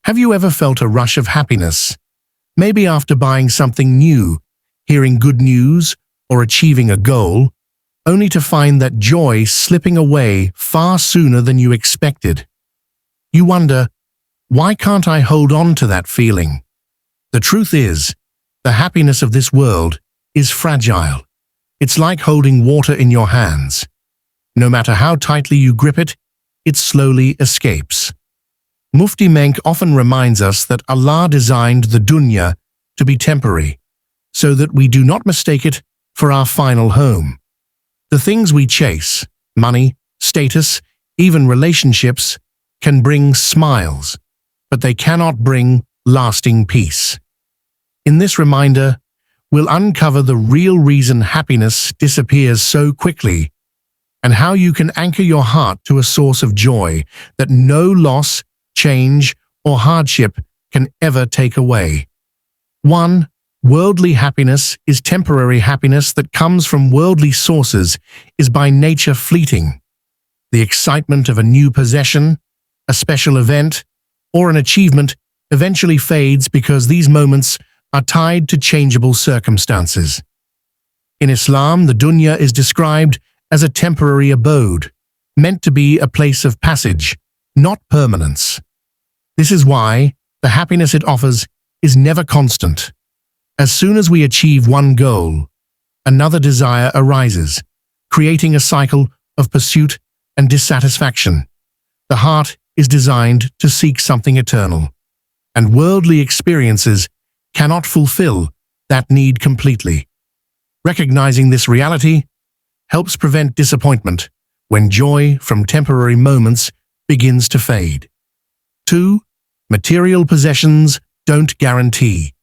Have you ever felt a rush of happiness? Maybe after buying something new, hearing good news, or achieving a goal, only to find that joy slipping away far sooner than you expected. You wonder, why can't I hold on to that feeling? The truth is, the happiness of this world is fragile. It's like holding water in your hands. No matter how tightly you grip it, it slowly escapes. Mufti Menk often reminds us that Allah designed the dunya to be temporary, so that we do not mistake it for our final home. The things we chase, money, status, even relationships, can bring smiles, but they cannot bring lasting peace. In this reminder, we'll uncover the real reason happiness disappears so quickly, and how you can anchor your heart to a source of joy that no loss, change, or hardship can ever take away. 1. Worldly happiness is temporary. Happiness that comes from worldly sources is by nature fleeting. The excitement of a new possession, a special event, or an achievement eventually fades because these moments are tied to changeable circumstances. In Islam, the dunya is described as a temporary abode, meant to be a place of passage, not permanence. This is why the happiness it offers is never constant. As soon as we achieve one goal, another desire arises, creating a cycle of pursuit and dissatisfaction. The heart is designed to seek something eternal, and worldly experiences cannot fulfill that need completely. Recognizing this reality helps prevent disappointment when joy from temporary moments begins to fade. 2. Material possessions don't guarantee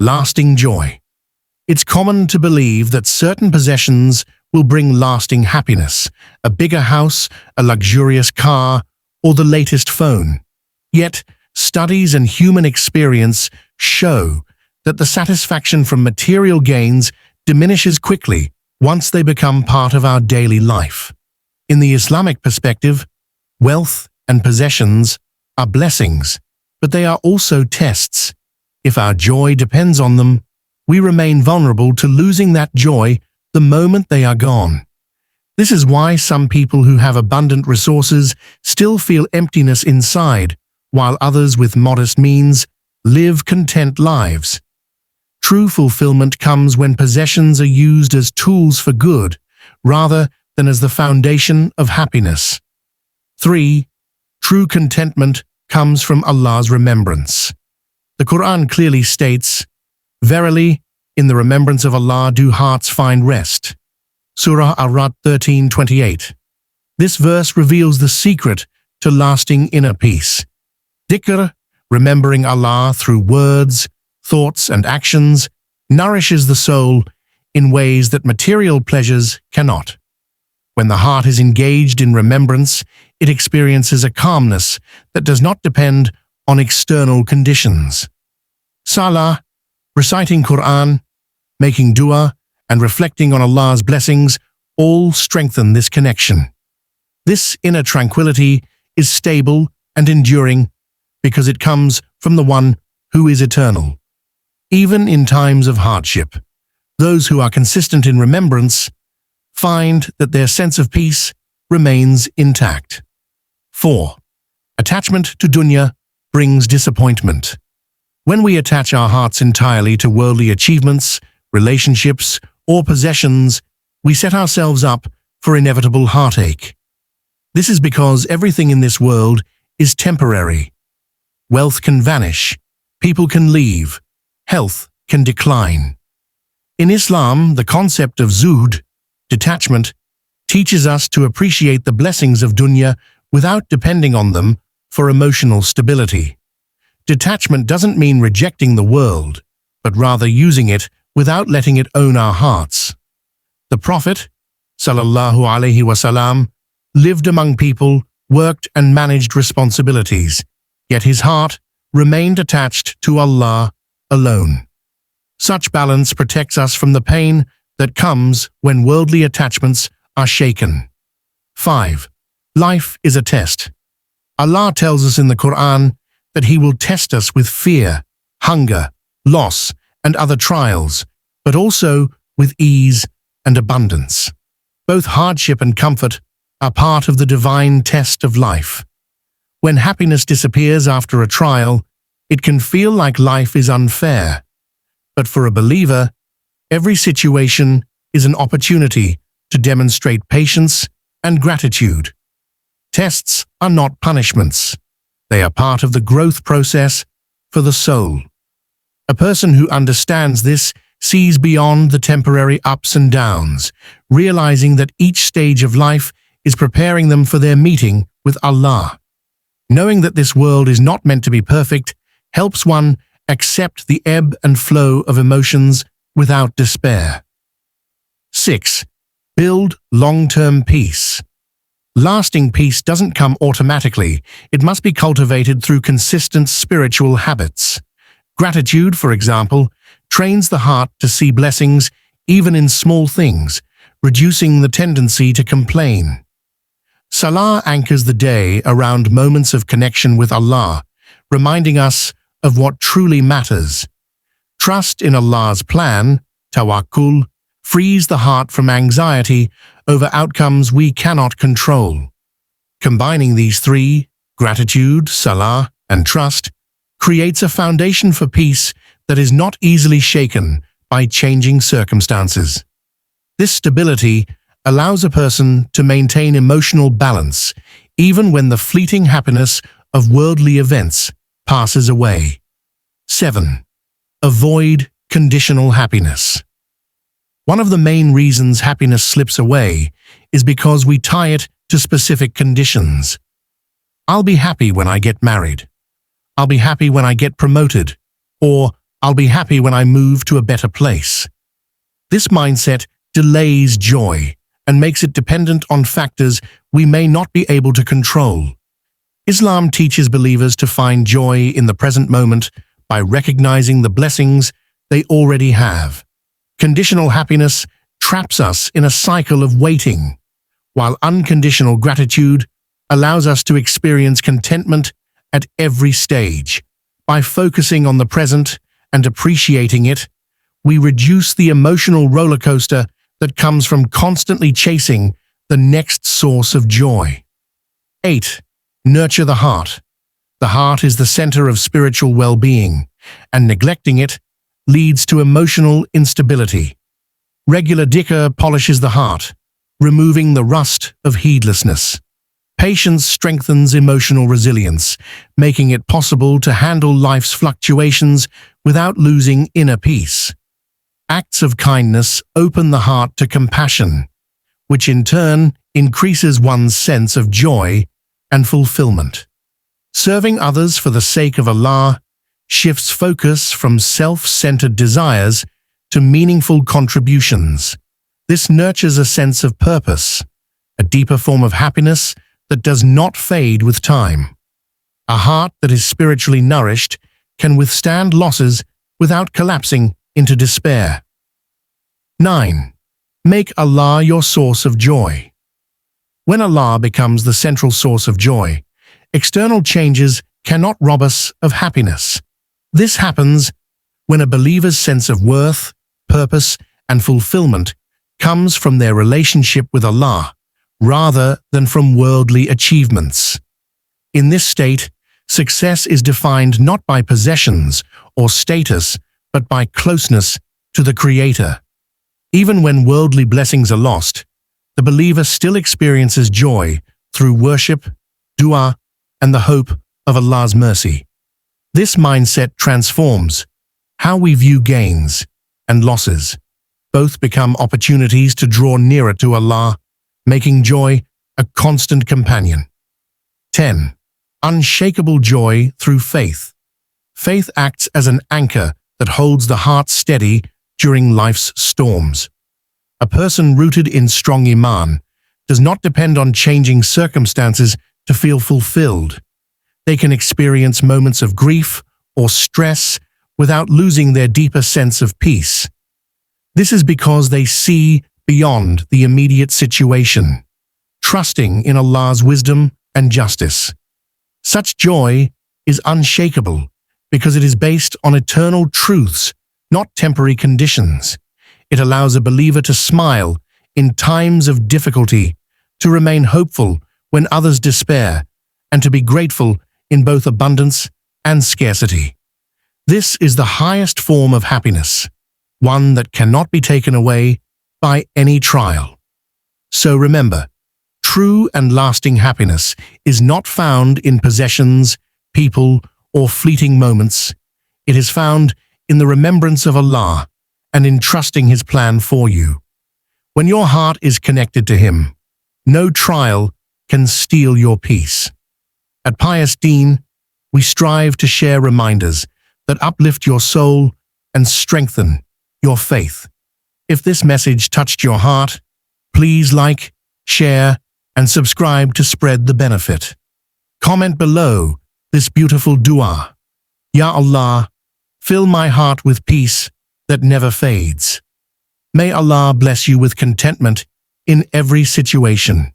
lasting joy. It's common to believe that certain possessions will bring lasting happiness, a bigger house, a luxurious car, or the latest phone. Yet, studies and human experience show that the satisfaction from material gains diminishes quickly once they become part of our daily life. In the Islamic perspective, wealth and possessions are blessings, but they are also tests. If our joy depends on them, we remain vulnerable to losing that joy the moment they are gone. This is why some people who have abundant resources still feel emptiness inside, while others with modest means live content lives. True fulfillment comes when possessions are used as tools for good, rather than as the foundation of happiness. 3. True contentment comes from Allah's remembrance. The Quran clearly states, "Verily, in the remembrance of Allah do hearts find rest." Surah Ar-Ra'd 13:28. This verse reveals the secret to lasting inner peace. Dhikr, remembering Allah through words, thoughts, and actions, nourishes the soul in ways that material pleasures cannot. When the heart is engaged in remembrance, it experiences a calmness that does not depend on external conditions. Salah, reciting Quran, making dua, and reflecting on Allah's blessings all strengthen this connection. This inner tranquility is stable and enduring because it comes from the one who is eternal. Even in times of hardship, those who are consistent in remembrance find that their sense of peace remains intact. 4. Attachment to dunya brings disappointment. When we attach our hearts entirely to worldly achievements, relationships, or possessions, we set ourselves up for inevitable heartache. This is because everything in this world is temporary. Wealth can vanish, people can leave, health can decline. In Islam, the concept of zuhd, detachment, teaches us to appreciate the blessings of dunya without depending on them for emotional stability. Detachment doesn't mean rejecting the world, but rather using it without letting it own our hearts. The Prophet, sallallahu alaihi wasallam, lived among people, worked and managed responsibilities, yet his heart remained attached to Allah alone. Such balance protects us from the pain that comes when worldly attachments are shaken. 5. Life is a test. Allah tells us in the Quran that He will test us with fear, hunger, loss, and other trials, but also with ease and abundance. Both hardship and comfort are part of the divine test of life. When happiness disappears after a trial, it can feel like life is unfair. But for a believer, every situation is an opportunity to demonstrate patience and gratitude. Tests are not punishments. They are part of the growth process for the soul. A person who understands this sees beyond the temporary ups and downs, realizing that each stage of life is preparing them for their meeting with Allah. Knowing that this world is not meant to be perfect helps one accept the ebb and flow of emotions without despair. 6. Build long-term peace. Lasting peace doesn't come automatically. It must be cultivated through consistent spiritual habits. Gratitude, for example, trains the heart to see blessings even in small things, reducing the tendency to complain. Salah anchors the day around moments of connection with Allah, reminding us of what truly matters. Trust in Allah's plan, tawakkul, frees the heart from anxiety over outcomes we cannot control. Combining these three, gratitude, salah, and trust, creates a foundation for peace that is not easily shaken by changing circumstances. This stability allows a person to maintain emotional balance even when the fleeting happiness of worldly events passes away. 7. Avoid conditional happiness. One of the main reasons happiness slips away is because we tie it to specific conditions. I'll be happy when I get married. I'll be happy when I get promoted. Or I'll be happy when I move to a better place. This mindset delays joy and makes it dependent on factors we may not be able to control. Islam teaches believers to find joy in the present moment by recognizing the blessings they already have. Conditional happiness traps us in a cycle of waiting, while unconditional gratitude allows us to experience contentment at every stage. By focusing on the present and appreciating it, we reduce the emotional roller coaster that comes from constantly chasing the next source of joy. 8. Nurture the heart. The heart is the center of spiritual well-being, and neglecting it leads to emotional instability. Regular dhikr polishes the heart, removing the rust of heedlessness. Patience strengthens emotional resilience, making it possible to handle life's fluctuations without losing inner peace. Acts of kindness open the heart to compassion, which in turn increases one's sense of joy and fulfillment. Serving others for the sake of Allah shifts focus from self-centered desires to meaningful contributions. This nurtures a sense of purpose, a deeper form of happiness that does not fade with time. A heart that is spiritually nourished can withstand losses without collapsing into despair. 9. Make Allah your source of joy. When Allah becomes the central source of joy, external changes cannot rob us of happiness. This happens when a believer's sense of worth, purpose, and fulfillment comes from their relationship with Allah, rather than from worldly achievements. In this state, success is defined not by possessions or status, but by closeness to the Creator. Even when worldly blessings are lost, the believer still experiences joy through worship, dua, and the hope of Allah's mercy. This mindset transforms how we view gains and losses. Both become opportunities to draw nearer to Allah, making joy a constant companion. 10. Unshakable joy through faith. Faith acts as an anchor that holds the heart steady during life's storms. A person rooted in strong iman does not depend on changing circumstances to feel fulfilled. They can experience moments of grief or stress without losing their deeper sense of peace. This is because they see beyond the immediate situation, trusting in Allah's wisdom and justice. Such joy is unshakable because it is based on eternal truths, not temporary conditions. It allows a believer to smile in times of difficulty, to remain hopeful when others despair, and to be grateful in both abundance and scarcity. This is the highest form of happiness, one that cannot be taken away by any trial. So remember, true and lasting happiness is not found in possessions, people, or fleeting moments. It is found in the remembrance of Allah and in trusting His plan for you. When your heart is connected to Him, no trial can steal your peace. At Pious Deen, we strive to share reminders that uplift your soul and strengthen your faith. If this message touched your heart, please like, share, and subscribe to spread the benefit. Comment below this beautiful dua. Ya Allah, fill my heart with peace that never fades. May Allah bless you with contentment in every situation.